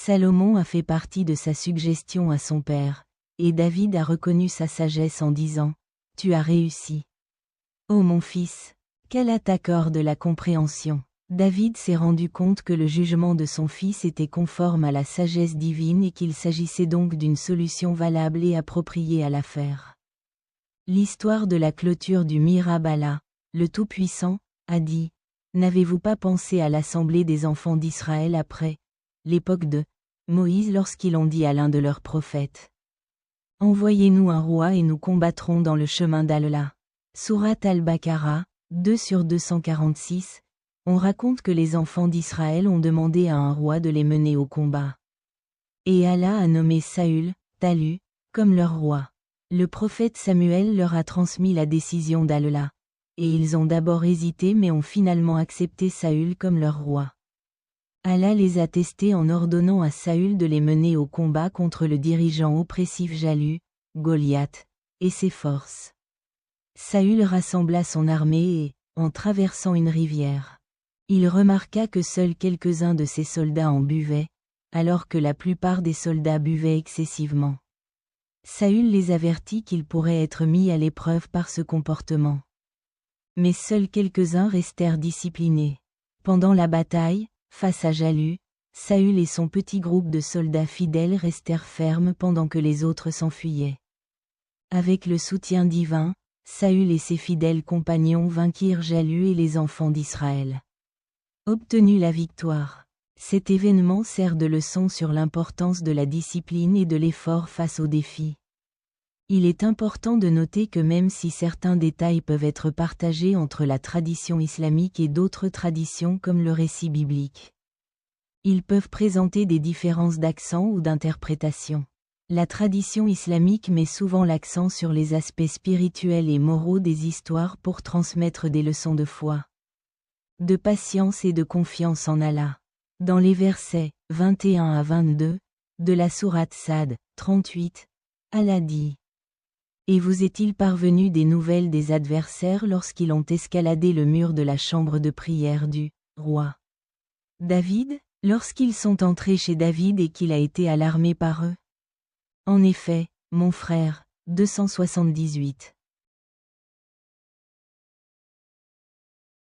Salomon a fait partie de sa suggestion à son père, et David a reconnu sa sagesse en disant « Tu as réussi. Ô mon fils, qu'Allah t'accorde la compréhension. » David s'est rendu compte que le jugement de son fils était conforme à la sagesse divine et qu'il s'agissait donc d'une solution valable et appropriée à l'affaire. L'histoire de la clôture du Mihrab. Allah, le Tout-Puissant, a dit « N'avez-vous pas pensé à l'assemblée des enfants d'Israël après l'époque de Moïse lorsqu'ils ont dit à l'un de leurs prophètes « Envoyez-nous un roi et nous combattrons dans le chemin d'Allah » Sourate Al-Baqarah, 2/246, on raconte que les enfants d'Israël ont demandé à un roi de les mener au combat. Et Allah a nommé Saül, Talu, comme leur roi. Le prophète Samuel leur a transmis la décision d'Allah, et ils ont d'abord hésité mais ont finalement accepté Saül comme leur roi. Allah les a testés en ordonnant à Saül de les mener au combat contre le dirigeant oppressif Jalut, Goliath, et ses forces. Saül rassembla son armée et, en traversant une rivière, il remarqua que seuls quelques-uns de ses soldats en buvaient, alors que la plupart des soldats buvaient excessivement. Saül les avertit qu'ils pourraient être mis à l'épreuve par ce comportement. Mais seuls quelques-uns restèrent disciplinés. Pendant la bataille, face à Jalut, Saül et son petit groupe de soldats fidèles restèrent fermes pendant que les autres s'enfuyaient. Avec le soutien divin, Saül et ses fidèles compagnons vainquirent Jalut et les enfants d'Israël. Obtenu la victoire. Cet événement sert de leçon sur l'importance de la discipline et de l'effort face aux défis. Il est important de noter que même si certains détails peuvent être partagés entre la tradition islamique et d'autres traditions comme le récit biblique, ils peuvent présenter des différences d'accent ou d'interprétation. La tradition islamique met souvent l'accent sur les aspects spirituels et moraux des histoires pour transmettre des leçons de foi, de patience et de confiance en Allah. Dans les versets 21 à 22 de la sourate Sad 38, Allah dit « Et vous est-il parvenu des nouvelles des adversaires lorsqu'ils ont escaladé le mur de la chambre de prière du roi David, lorsqu'ils sont entrés chez David et qu'il a été alarmé par eux? En effet, mon frère, 278.